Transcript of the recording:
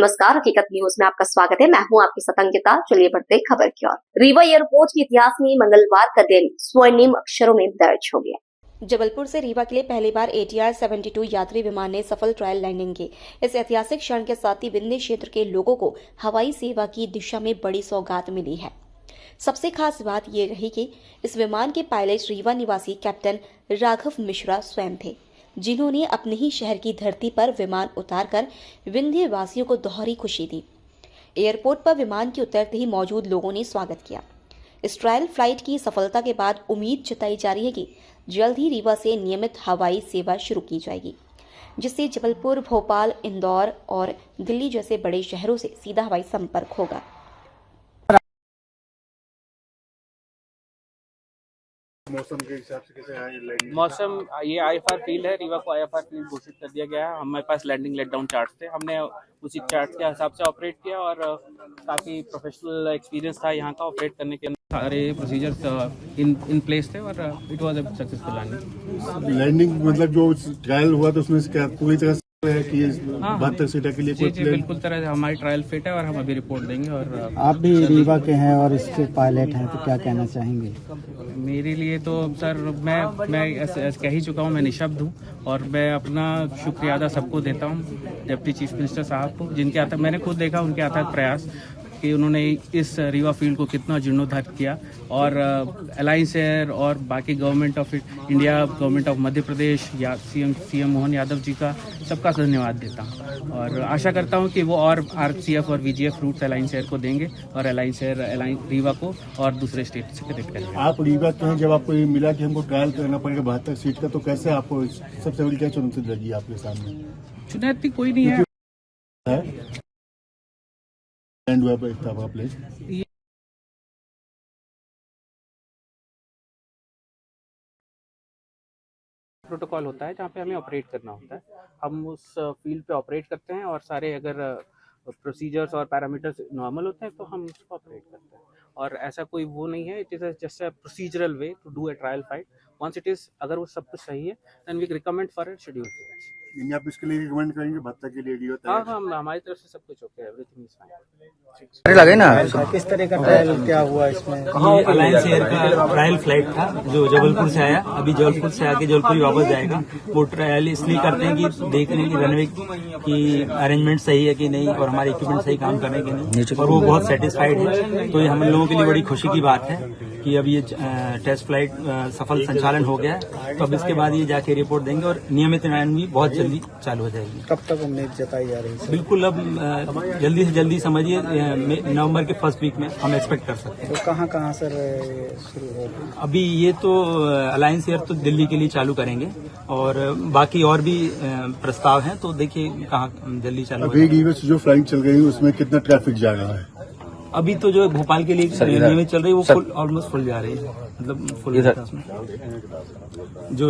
नमस्कार, हकीकत न्यूज में आपका स्वागत है। मैं हूं आपकी सतंकिता। चलिए बढ़ते खबर की ओर। रीवा एयरपोर्ट के इतिहास में मंगलवार का दिन स्वर्णिम अक्षरों में दर्ज हो गया। जबलपुर से रीवा के लिए पहली बार ATR 72 यात्री विमान ने सफल ट्रायल लैंडिंग की। इस ऐतिहासिक क्षण के साथ ही विंध्य क्षेत्र के लोगों को हवाई सेवा की दिशा में बड़ी सौगात मिली है। सबसे खास बात यह रही कि इस विमान के पायलट रीवा निवासी कैप्टन राघव मिश्रा स्वयं थे, जिन्होंने अपने ही शहर की धरती पर विमान उतारकर विंध्य वासियों को दोहरी खुशी दी। एयरपोर्ट पर विमान के उतरते ही मौजूद लोगों ने स्वागत किया। इस ट्रायल फ्लाइट की सफलता के बाद उम्मीद जताई जा रही है कि जल्द ही रीवा से नियमित हवाई सेवा शुरू की जाएगी, जिससे जबलपुर, भोपाल, इंदौर और दिल्ली जैसे बड़े शहरों से सीधा हवाई संपर्क होगा। मौसम के हिसाब से कैसे है लैंडिंग? मौसम ये IFR फील्ड है, रीवा को IFR फील्ड घोषित कर दिया गया है। हमारे पास लैंडिंग लेट डाउन चार्ट थे, हमने उसी चार्ट के हिसाब से ऑपरेट किया और काफ़ी प्रोफेशनल एक्सपीरियंस था यहाँ का ऑपरेट करने के। सारे प्रोसीजर्स इन प्लेस थे और it was a successful landing. Landing मतलब जो ट्रायल हुआ तो उसमें क्या पूरी तरह से है कि 72 सीटर के लिए जी बिल्कुल तरह से हमारी ट्रायल फिट है और हम अभी रिपोर्ट देंगे। और आप भी रीवा के हैं और इसके पायलट हैं, तो क्या कहना चाहेंगे? मेरे लिए तो सर मैं ऐसे कह ही चुका हूँ, मैं निशब्द हूँ और मैं अपना शुक्रिया अदा सबको देता हूँ, डिप्टी चीफ मिनिस्टर साहब को, जिनके अथक मैंने खुद देखा उनके अथक प्रयास कि उन्होंने इस रीवा फील्ड को कितना जीर्णोद्धार किया। और अलायंस एयर और बाकी government of India, government of Madhya Pradesh या सीएम मोहन यादव जी का सबका धन्यवाद देता हूँ और आशा करता हूँ कि वो और RCF और VGF रूट्स अलायंस एयर को देंगे और अलायंस एयर रीवा को और दूसरे स्टेट से कनेक्ट करेंगे। आप रीवा के हैं, जब आपको ये मिला कि हमको ट्रायल करना पड़ेगा 72 सीट का, तो कैसे आपको सबसे बड़ी क्या चुनौती लगी आपके सामने? चुनौती कोई नहीं है। प्रोटोकॉल होता है जहाँ पे हमें ऑपरेट करना होता है, हम उस फील्ड पे ऑपरेट करते हैं और सारे अगर प्रोसीजर्स और पैरामीटर्स नॉर्मल होते हैं तो हम उसको ऑपरेट करते हैं। और ऐसा कोई वो नहीं है, it is just a procedural way to do a trial flight. Once it is, अगर वो सब कुछ सही है then we recommend for a schedule. आप इसके लिए रिकमेंड करेंगे 72 के लिए? हाँ, हमारी तरफ से सब कुछ ओके है, एवरीथिंग इज फाइन। लगे ना, किस तरह का ट्रायल क्या हुआ इसमें? ये अलायंस एयर का ट्रायल फ्लाइट था जो जबलपुर से आया, अभी जबलपुर से आके जबलपुर ही वापस जाएगा। वो ट्रायल इसलिए करते हैं कि देख रहे हैं कि रनवे की अरेंजमेंट सही है कि नहीं और हमारे इक्विपमेंट सही काम कर रहे हैं कि नहीं, और वो बहुत सेटिस्फाइड है। तो ये हम लोगों के लिए बड़ी खुशी की बात है कि अब ये टेस्ट फ्लाइट सफल संचालन हो गया है। तो अब इसके बाद ये जाके रिपोर्ट देंगे और नियमित उड़ान भी बहुत जल्दी चालू हो जाएगी। कब तक उम्मीद जताई जा रही है? बिल्कुल, अब जल्दी से जल्दी समझिए नवंबर के फर्स्ट वीक में हम एक्सपेक्ट कर सकते हैं। तो कहाँ सर शुरू होगी? अभी ये तो अलायंस एयर तो दिल्ली के लिए चालू करेंगे और बाकी और भी प्रस्ताव हैं, तो देखिए कहाँ जल्दी चालू अभी रीवा से जो फ्लाइट चल रही है उसमें कितना ट्रैफिक जा रहा है? अभी तो जो भोपाल के लिए नियमित चल रही है वो फुल ऑलमोस्ट फुल जा रही है, मतलब फुल जो